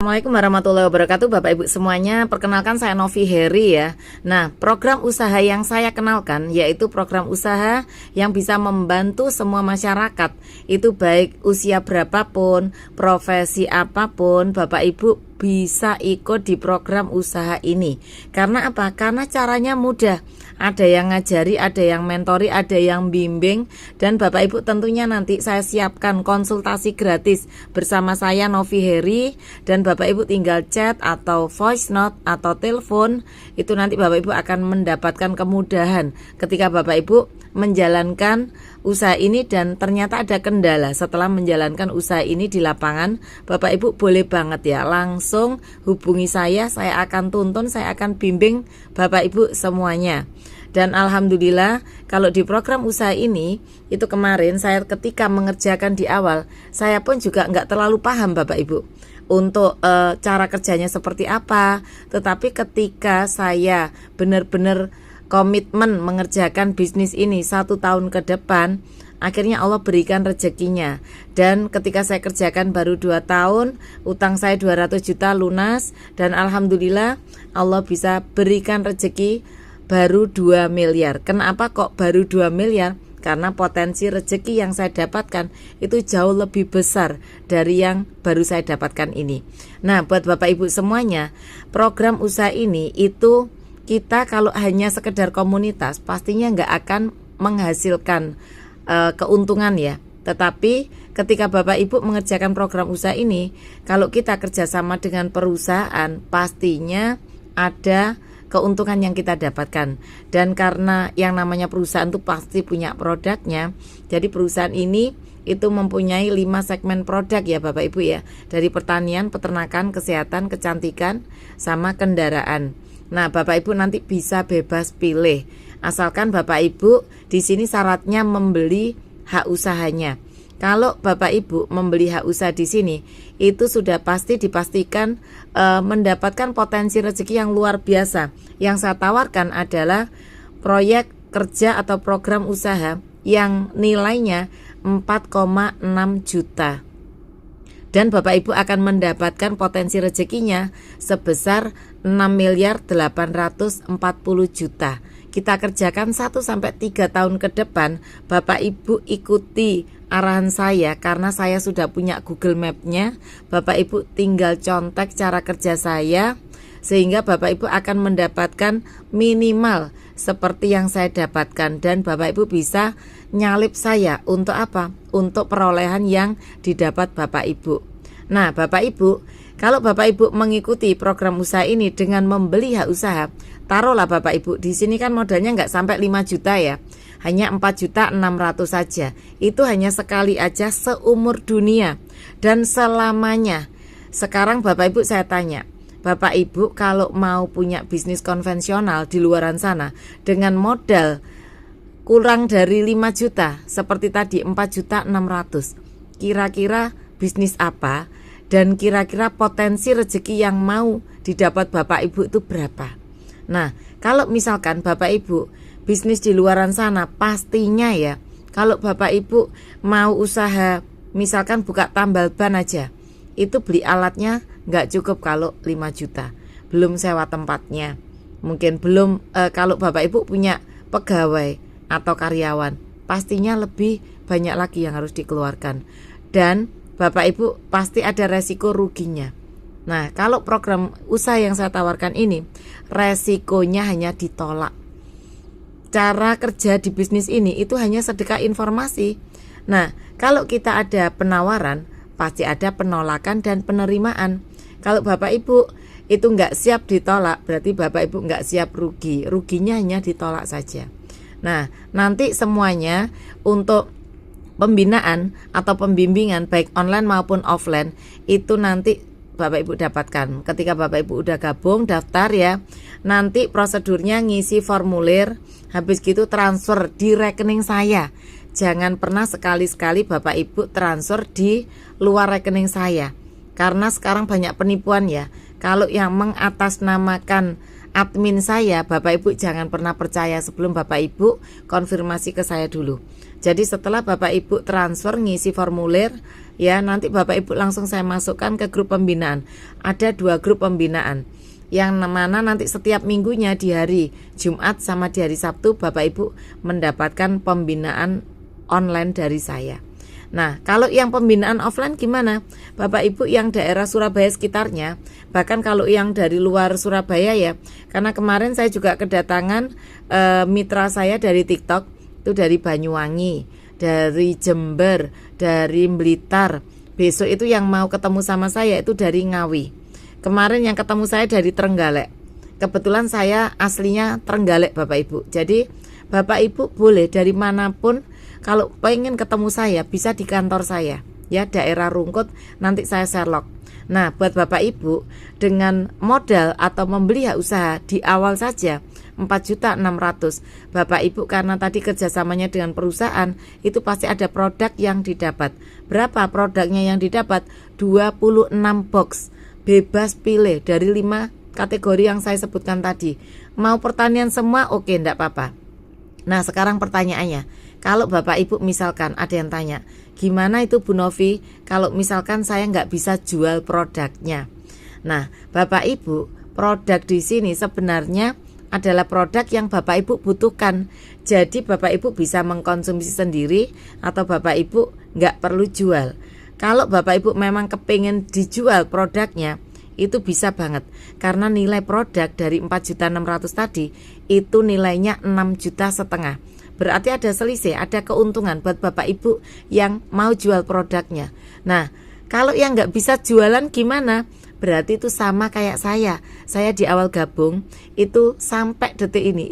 Assalamualaikum warahmatullahi wabarakatuh, Bapak Ibu semuanya. Perkenalkan, saya Novi Heri ya. Nah, program usaha yang saya kenalkan yaitu program usaha yang bisa membantu semua masyarakat. Itu baik usia berapapun, profesi apapun, Bapak Ibu bisa ikut di program usaha ini. Karena apa? Karena caranya mudah. Ada yang ngajari, ada yang mentori, ada yang bimbing. Dan Bapak Ibu tentunya nanti saya siapkan konsultasi gratis bersama saya Novi Heri. Dan Bapak Ibu tinggal chat atau voice note atau telepon. Itu nanti Bapak Ibu akan mendapatkan kemudahan ketika Bapak Ibu menjalankan usaha ini dan ternyata ada kendala setelah menjalankan usaha ini di lapangan. Bapak Ibu boleh banget ya langsung hubungi saya akan tuntun, saya akan bimbing Bapak Ibu semuanya. Dan alhamdulillah kalau di program usaha ini itu kemarin saya ketika mengerjakan di awal, saya pun juga nggak terlalu paham Bapak Ibu untuk cara kerjanya seperti apa. Tetapi ketika saya benar-benar komitmen mengerjakan bisnis ini 1 tahun ke depan, akhirnya Allah berikan rezekinya. Dan ketika saya kerjakan baru 2 tahun, utang saya 200 juta lunas. Dan alhamdulillah Allah bisa berikan rezeki baru 2 miliar. Kenapa kok baru 2 miliar? Karena potensi rezeki yang saya dapatkan itu jauh lebih besar dari yang baru saya dapatkan ini. Nah, buat Bapak Ibu semuanya, program usaha ini itu kita kalau hanya sekedar komunitas pastinya nggak akan menghasilkan keuntungan ya. Tetapi ketika Bapak Ibu mengerjakan program usaha ini, kalau kita kerjasama dengan perusahaan pastinya ada keuntungan yang kita dapatkan. Dan karena yang namanya perusahaan itu pasti punya produknya, jadi perusahaan ini itu mempunyai 5 segmen produk ya Bapak Ibu ya. Dari pertanian, peternakan, kesehatan, kecantikan, sama kendaraan. Nah, Bapak Ibu nanti bisa bebas pilih. Asalkan Bapak Ibu di sini syaratnya membeli hak usahanya. Kalau Bapak Ibu membeli hak usaha di sini, itu sudah pasti dipastikan mendapatkan potensi rezeki yang luar biasa. Yang saya tawarkan adalah proyek kerja atau program usaha yang nilainya 4,6 juta. Dan Bapak Ibu akan mendapatkan potensi rezekinya sebesar 6.840 juta. Kita kerjakan 1-3 tahun ke depan. Bapak Ibu ikuti arahan saya karena saya sudah punya Google Map-nya. Bapak Ibu tinggal contek cara kerja saya sehingga Bapak Ibu akan mendapatkan minimal seperti yang saya dapatkan. Dan Bapak Ibu bisa nyalip saya untuk apa? Untuk perolehan yang didapat Bapak Ibu. Nah, Bapak Ibu, kalau Bapak Ibu mengikuti program usaha ini dengan membeli hak usaha, taruhlah Bapak Ibu, di sini kan modalnya nggak sampai 5 juta ya, hanya 4.600.000 saja. Itu hanya sekali aja seumur dunia dan selamanya. Sekarang Bapak Ibu saya tanya, Bapak Ibu kalau mau punya bisnis konvensional di luaran sana dengan modal kurang dari 5 juta seperti tadi 4.600.000, kira-kira bisnis apa dan kira-kira potensi rezeki yang mau didapat Bapak Ibu itu berapa? Nah, kalau misalkan Bapak Ibu bisnis di luaran sana pastinya ya, kalau Bapak Ibu mau usaha misalkan buka tambal ban aja, itu beli alatnya nggak cukup kalau 5 juta, belum sewa tempatnya, mungkin belum kalau Bapak Ibu punya pegawai atau karyawan, pastinya lebih banyak lagi yang harus dikeluarkan. Dan Bapak Ibu pasti ada resiko ruginya. Nah, kalau program usaha yang saya tawarkan ini, resikonya hanya ditolak. Cara kerja di bisnis ini itu hanya sedekah informasi. Nah, kalau kita ada penawaran, pasti ada penolakan dan penerimaan. Kalau Bapak Ibu itu nggak siap ditolak, berarti Bapak Ibu nggak siap rugi. Ruginya hanya ditolak saja. Nah, nanti semuanya untuk pembinaan atau pembimbingan baik online maupun offline itu nanti Bapak Ibu dapatkan. Ketika Bapak Ibu udah gabung daftar ya, nanti prosedurnya ngisi formulir, habis gitu transfer di rekening saya. Jangan pernah sekali-sekali Bapak Ibu transfer di luar rekening saya, karena sekarang banyak penipuan ya. Kalau yang mengatasnamakan admin saya, Bapak Ibu jangan pernah percaya sebelum Bapak Ibu konfirmasi ke saya dulu. Jadi setelah Bapak Ibu transfer ngisi formulir, ya, nanti Bapak Ibu langsung saya masukkan ke grup pembinaan. Ada 2 grup pembinaan, yang mana nanti setiap minggunya di hari Jumat sama di hari Sabtu Bapak Ibu mendapatkan pembinaan online dari saya. Nah, kalau yang pembinaan offline gimana? Bapak Ibu yang daerah Surabaya sekitarnya, bahkan kalau yang dari luar Surabaya ya, karena kemarin saya juga kedatangan mitra saya dari TikTok, itu dari Banyuwangi, dari Jember, dari Blitar. Besok itu yang mau ketemu sama saya itu dari Ngawi. Kemarin yang ketemu saya dari Trenggalek. Kebetulan saya aslinya Trenggalek Bapak Ibu. Jadi Bapak Ibu boleh dari manapun, kalau pengen ketemu saya bisa di kantor saya, ya, daerah Rungkut, nanti saya Sherlock. Nah, buat Bapak Ibu dengan modal atau membeli hak usaha di awal saja 4.600.000, Bapak Ibu karena tadi kerjasamanya dengan perusahaan, itu pasti ada produk yang didapat. Berapa produknya yang didapat? 26 box, bebas pilih dari 5 kategori yang saya sebutkan tadi. Mau pertanian semua, oke, enggak apa-apa. Nah, sekarang pertanyaannya, kalau Bapak Ibu misalkan ada yang tanya, gimana itu Bu Novi kalau misalkan saya nggak bisa jual produknya? Nah, Bapak Ibu, produk di sini sebenarnya adalah produk yang Bapak Ibu butuhkan. Jadi Bapak Ibu bisa mengkonsumsi sendiri atau Bapak Ibu nggak perlu jual. Kalau Bapak Ibu memang kepingin dijual produknya, itu bisa banget, karena nilai produk dari 4.600.000 tadi itu nilainya 6,5 juta. Berarti ada selisih, ada keuntungan buat Bapak Ibu yang mau jual produknya. Nah, kalau yang nggak bisa jualan gimana? Berarti itu sama kayak saya di awal gabung itu sampai detik ini